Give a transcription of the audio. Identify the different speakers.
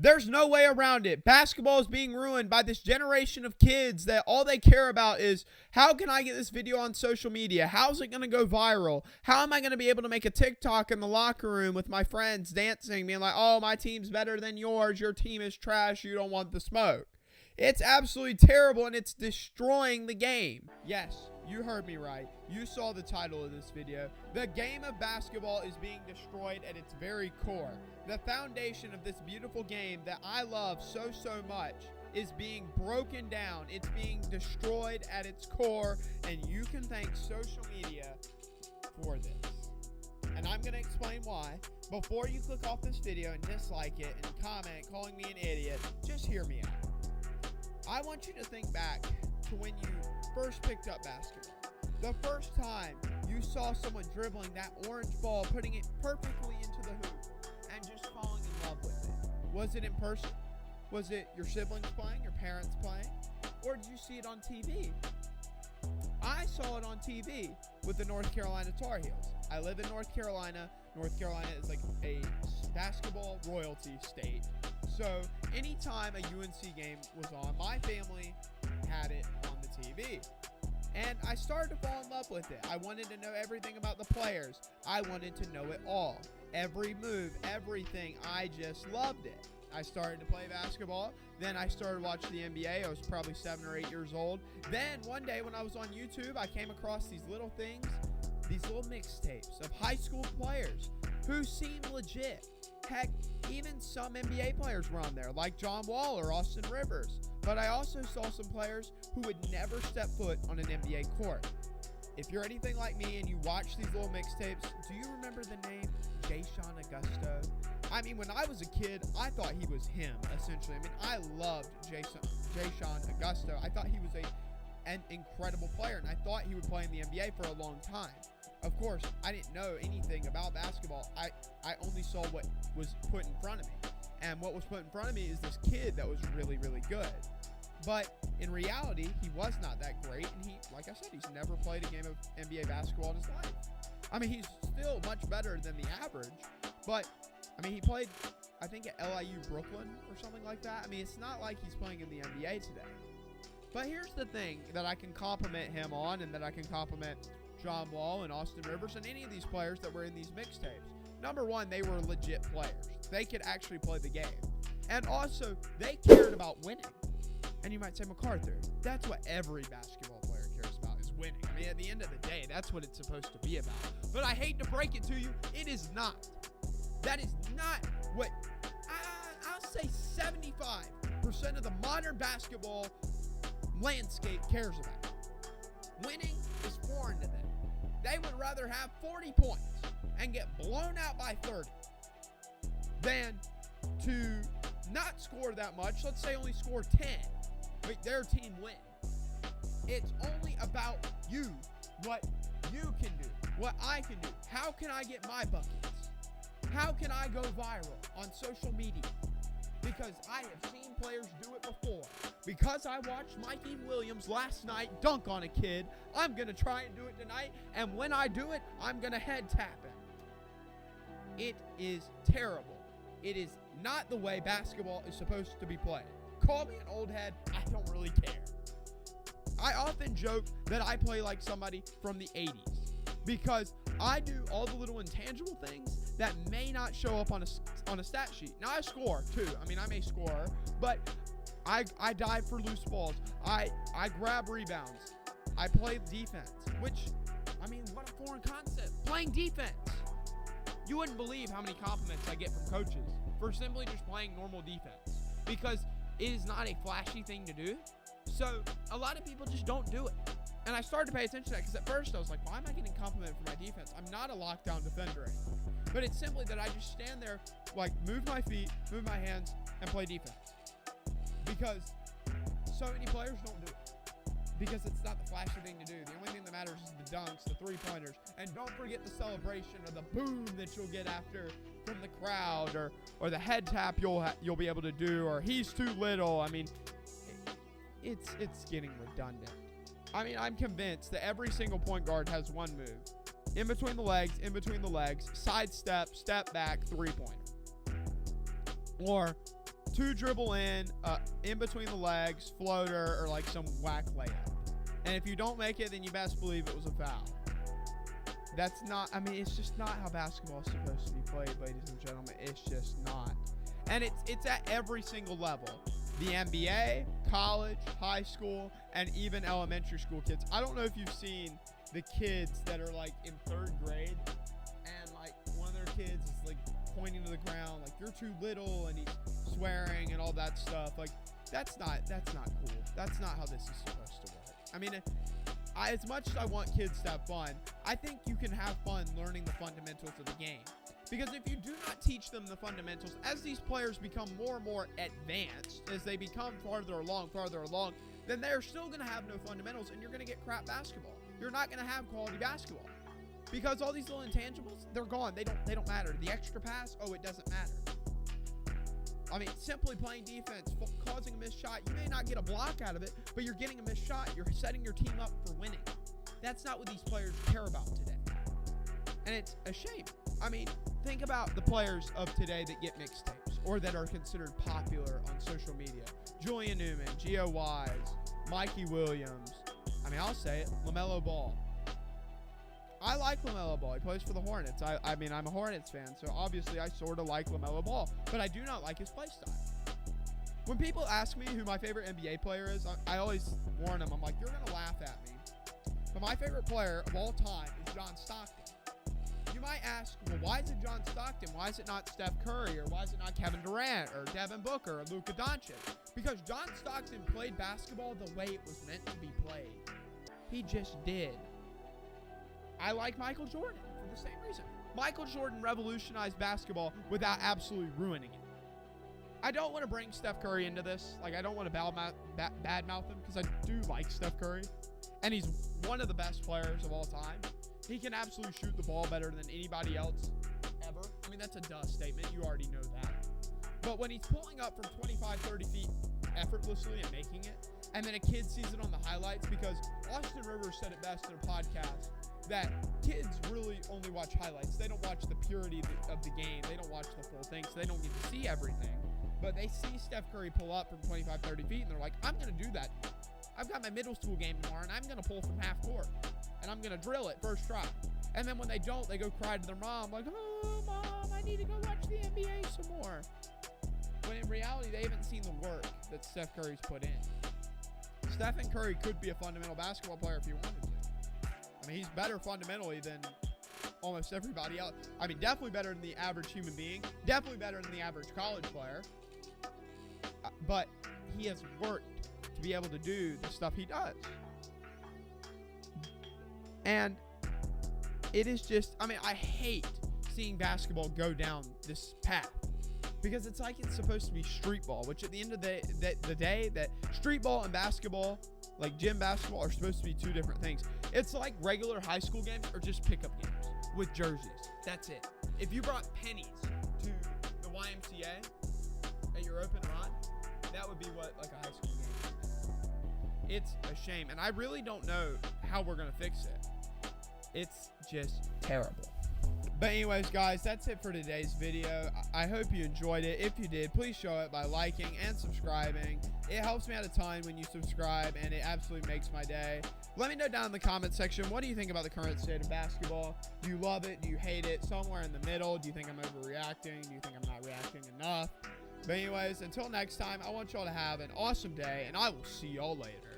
Speaker 1: There's no way around it. Basketball is being ruined by this generation of kids that all they care about is, how can I get this video on social media? How's it going to go viral? How am I going to be able to make a TikTok in the locker room with my friends dancing, being like, oh, my team's better than yours. Your team is trash. You don't want the smoke. It's absolutely terrible, and it's destroying the game. Yes, you heard me right. You saw the title of this video. The game of basketball is being destroyed at its very core. The foundation of this beautiful game that I love so much is being broken down. It's being destroyed at its core, and you can thank social media for this. And I'm going to explain why. Before you click off this video and dislike it and comment calling me an idiot, just hear me out. I want you to think back to when you first picked up basketball. The first time you saw someone dribbling that orange ball, putting it perfectly into the hoop, and just falling in love with it. Was it in person? Was it your siblings playing, your parents playing? Or did you see it on TV? I saw it on TV with the North Carolina Tar Heels. I live in North Carolina. North Carolina is like a basketball royalty state. So anytime a UNC game was on, my family had it on the TV. And I started to fall in love with it. I wanted to know everything about the players. I wanted to know it all. Every move, everything. I just loved it. I started to play basketball. Then I started watching the NBA. I was probably 7 or 8 years old. Then one day when I was on YouTube, I came across these little things, these little mixtapes of high school players who seemed legit. Heck, even some NBA players were on there, like John Wall or Austin Rivers. But I also saw some players who would never step foot on an NBA court. If you're anything like me and you watch these little mixtapes, do you remember the name Jayshon Augusto? I mean, when I was a kid, I thought he was him, essentially. I mean, I loved Jayshon Augusto. I thought he was an incredible player, and I thought he would play in the NBA for a long time. Of course, I didn't know anything about basketball. I only saw what was put in front of me. And what was put in front of me is this kid that was really good. But in reality, he was not that great. And he, like I said, he's never played a game of NBA basketball in his life. I mean, he's still much better than the average. But, I mean, he played, I think, at LIU Brooklyn or something like that. I mean, it's not like he's playing in the NBA today. But here's the thing that I can compliment him on, and that I can compliment John Wall and Austin Rivers and any of these players that were in these mixtapes. Number one, they were legit players. They could actually play the game. And also, they cared about winning. And you might say, MacArthur, that's what every basketball player cares about, is winning. I mean, at the end of the day, that's what it's supposed to be about. But I hate to break it to you, it is not. That is not what, I'll say 75% of the modern basketball landscape cares about. Winning is foreign to them. They would rather have 40 points and get blown out by 30 than to not score that much. Let's say only score 10, but their team win. It's only about you, what you can do, what I can do. How can I get my buckets? How can I go viral on social media? Because I have seen players do it before. Because I watched Mikey Williams last night dunk on a kid, I'm going to try and do it tonight. And when I do it, I'm going to head tap him. It is terrible. It is not the way basketball is supposed to be played. Call me an old head, I don't really care. I often joke that I play like somebody from the 80s because I do all the little intangible things that may not show up on a stat sheet. Now I score too. I mean, I'm a scorer, but I dive for loose balls. I grab rebounds. I play defense, which, I mean, what a foreign concept. Playing defense. You wouldn't believe how many compliments I get from coaches for simply just playing normal defense, because it is not a flashy thing to do. So a lot of people just don't do it. And I started to pay attention to that because at first I was like, why am I getting complimented for my defense? I'm not a lockdown defender anymore. But it's simply that I just stand there, like, move my feet, move my hands, and play defense. Because so many players don't do it. Because it's not the flashy thing to do. The only thing that matters is the dunks, the three-pointers. And don't forget the celebration or the boom that you'll get after from the crowd, or the head tap you'll be able to do, or he's too little. I mean, it's getting redundant. I mean, I'm convinced that every single point guard has one move. In between the legs, side step, step back, three-pointer. Or two dribble in between the legs, floater, or like some whack layup. And if you don't make it, then you best believe it was a foul. That's not, I mean, it's just not how basketball is supposed to be played, ladies and gentlemen. It's just not. And it's at every single level. The NBA, college, high school, and even elementary school kids. I don't know if you've seen the kids that are like in 3rd grade, and like one of their kids is like pointing to the ground like, you're too little, and he's swearing and all that stuff. Like, that's not cool. That's not how this is supposed to work. I mean, as much as I want kids to have fun, I think you can have fun learning the fundamentals of the game. Because if you do not teach them the fundamentals, as these players become more and more advanced, as they become farther along, then they're still going to have no fundamentals, and you're going to get crap basketball. You're not going to have quality basketball. Because all these little intangibles, they're gone. They don't matter. The extra pass, it doesn't matter. I mean, simply playing defense, causing a missed shot. You may not get a block out of it, but you're getting a missed shot. You're setting your team up for winning. That's not what these players care about today. And it's a shame. I mean, think about the players of today that get mixtapes or that are considered popular on social media. Julian Newman, Gio Wise, Mikey Williams. I mean, I'll say it, LaMelo Ball. I like LaMelo Ball. He plays for the Hornets. I mean, I'm a Hornets fan, so obviously I sort of like LaMelo Ball, but I do not like his play style. When people ask me who my favorite NBA player is, I always warn them. I'm like, you're going to laugh at me. But my favorite player of all time is John Stockton. You might ask, well, why is it John Stockton? Why is it not Steph Curry? Or why is it not Kevin Durant or Devin Booker or Luka Doncic? Because John Stockton played basketball the way it was meant to be played. He just did. I like Michael Jordan for the same reason. Michael Jordan revolutionized basketball without absolutely ruining it. I don't want to bring Steph Curry into this. Like, I don't want to badmouth him because I do like Steph Curry. And he's one of the best players of all time. He can absolutely shoot the ball better than anybody else ever. I mean, that's a duh statement. You already know that. But when he's pulling up from 25, 30 feet effortlessly and making it, and then a kid sees it on the highlights, because Austin Rivers said it best in a podcast, that kids really only watch highlights. They don't watch the purity of the game. They don't watch the full thing, so they don't get to see everything. But they see Steph Curry pull up from 25, 30 feet, and they're like, I'm going to do that. I've got my middle school game tomorrow, and I'm going to pull from half court. And I'm going to drill it first try. And then when they don't, they go cry to their mom, like, oh, Mom, I need to go watch the NBA some more. When in reality, they haven't seen the work that Steph Curry's put in. Stephen Curry could be a fundamental basketball player if he wanted to. I mean, he's better fundamentally than almost everybody else. I mean, definitely better than the average human being. Definitely better than the average college player. But he has worked to be able to do the stuff he does. And it is just, I mean, I hate seeing basketball go down this path. Because it's like it's supposed to be street ball, which at the end of the day, that street ball and basketball, like gym basketball, are supposed to be two different things. It's like regular high school games or just pickup games with jerseys. That's it. If you brought pennies to the YMCA at your open run, that would be what like a high school game is. It's a shame, and I really don't know how we're going to fix it. It's just terrible. But anyways, guys, that's it for today's video. I hope you enjoyed it. If you did, please show it by liking and subscribing. It helps me out a ton when you subscribe, and it absolutely makes my day. Let me know down in the comment section, what do you think about the current state of basketball? Do you love it? Do you hate it? Somewhere in the middle. Do you think I'm overreacting? Do you think I'm not reacting enough? But anyways, until next time, I want y'all to have an awesome day, and I will see y'all later.